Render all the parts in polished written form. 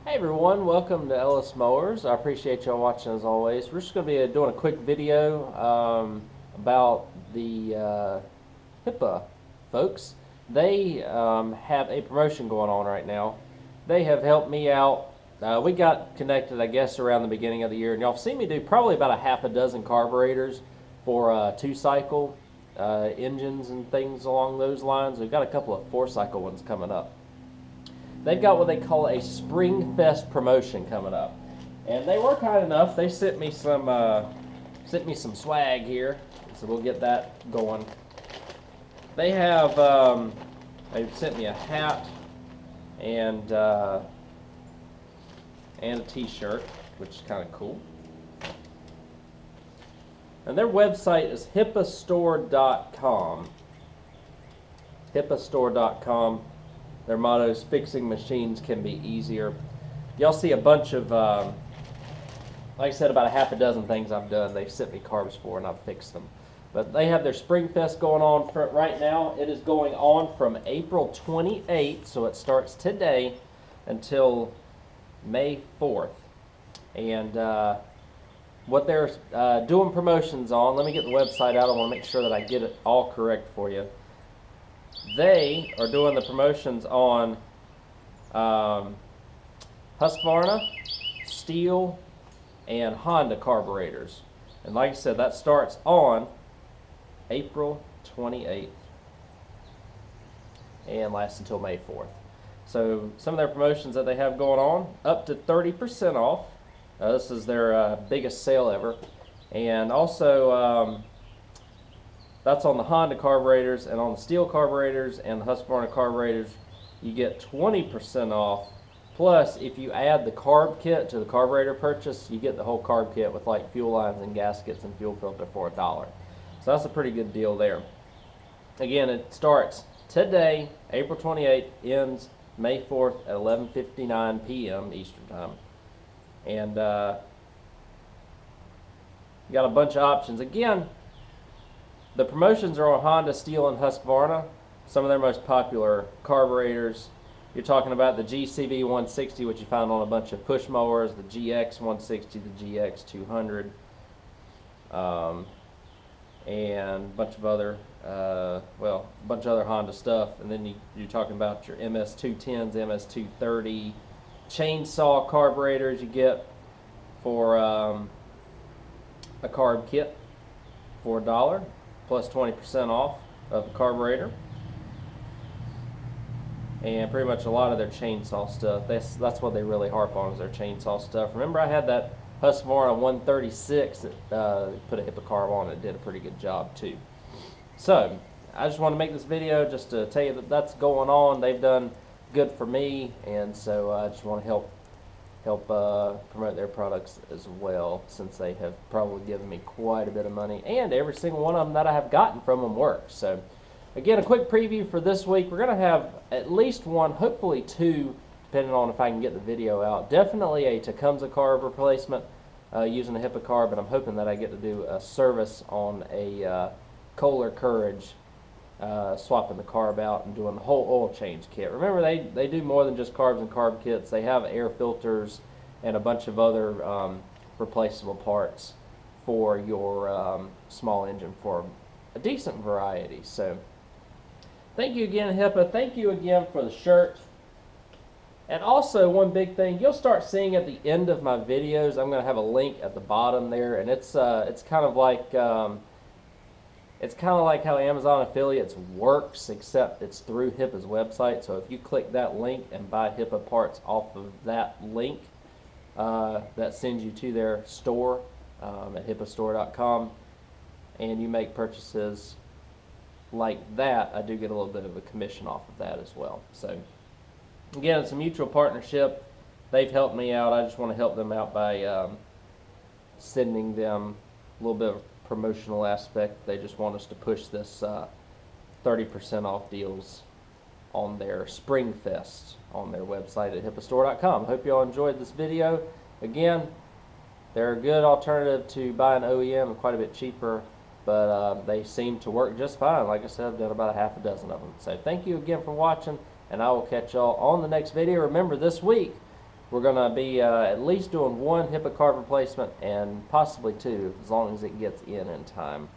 Hey everyone, welcome to Ellis Mowers. I appreciate y'all watching as always. We're just going to be doing a quick video about the HIPA folks. They have a promotion going on right now. They have helped me out. We got connected, I guess, around the beginning of the year, and y'all have seen me do probably about a half a dozen carburetors for two-cycle engines and things along those lines. We've got a couple of four-cycle ones coming up. They've got what they call a SpringFest promotion coming up, and they were kind enough. They sent me some swag here, so we'll get that going. They have they sent me a hat and a T-shirt, which is kind of cool. And their website is HIPAStore.com. HIPAStore.com. Their motto is fixing machines can be easier. Y'all see a bunch of, like I said, about a half a dozen things I've done. They've sent me carbs for, and I've fixed them. But they have their SpringFest going on right now. It is going on from April 28th, so it starts today until May 4th. And what they're doing promotions on, let me get the website out. I want to make sure that I get it all correct for you. They are doing the promotions on Husqvarna, Steel, and Honda carburetors. And like I said, that starts on April 28th and lasts until May 4th. So some of their promotions that they have going on, up to 30% off. This is their biggest sale ever. And also, that's on the Honda carburetors, and on the Steel carburetors and the Husqvarna carburetors, you get 20% off. Plus, if you add the carb kit to the carburetor purchase, you get the whole carb kit with like fuel lines and gaskets and fuel filter for $1. So that's a pretty good deal there. Again, it starts today, April 28th, ends May 4th at 11:59 p.m. Eastern Time. And you got a bunch of options. Again, the promotions are on Honda, Steel, and Husqvarna, some of their most popular carburetors. You're talking about the GCV 160, which you find on a bunch of push mowers, the GX 160, the GX 200, and a bunch of other, Honda stuff. And then you're talking about your MS 210s, MS 230, chainsaw carburetors you get for a carb kit for $1. Plus 20% off of the carburetor, and pretty much a lot of their chainsaw stuff. That's what they really harp on, is their chainsaw stuff. Remember, I had that Husqvarna 136 that put a HIPA carb on. It did a pretty good job too. So I just want to make this video just to tell you that that's going on. They've done good for me, and so I just want to help promote their products as well, since they have probably given me quite a bit of money, and every single one of them that I have gotten from them works. So again, a quick preview for this week. We're going to have at least one, hopefully two, depending on if I can get the video out. Definitely a Tecumseh carb replacement using a HIPA carb, and I'm hoping that I get to do a service on a Kohler Courage, swapping the carb out and doing the whole oil change kit. Remember, they do more than just carbs and carb kits. They have air filters and a bunch of other replaceable parts for your small engine for a decent variety. So thank you again, HIPA. Thank you again for the shirt. And also, one big thing, you'll start seeing at the end of my videos, I'm going to have a link at the bottom there, and it's kind of like how Amazon affiliates works, except it's through HIPA's website. So if you click that link and buy HIPA parts off of that link, that sends you to their store at HIPAStore.com, and you make purchases like that, I do get a little bit of a commission off of that as well. So again, it's a mutual partnership. They've helped me out. I just want to help them out by sending them a little bit of promotional aspect. They just want us to push this 30% off deals on their SpringFest on their website at HIPAStore.com. I hope you all enjoyed this video. Again, they're a good alternative to buying OEM, quite a bit cheaper, but they seem to work just fine. Like I said, I've done about a half a dozen of them. So thank you again for watching, and I will catch y'all on the next video. Remember, this week We're going to be at least doing one HIPA carb replacement and possibly two, as long as it gets in time.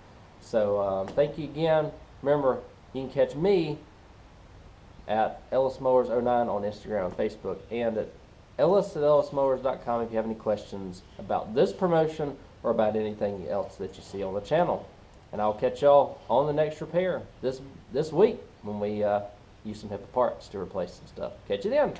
So thank you again. Remember, you can catch me at Ellis Mowers 09 on Instagram and Facebook, and at ellis@ellismowers.com if you have any questions about this promotion or about anything else that you see on the channel. And I'll catch y'all on the next repair this week when we use some HIPA parts to replace some stuff. Catch you then.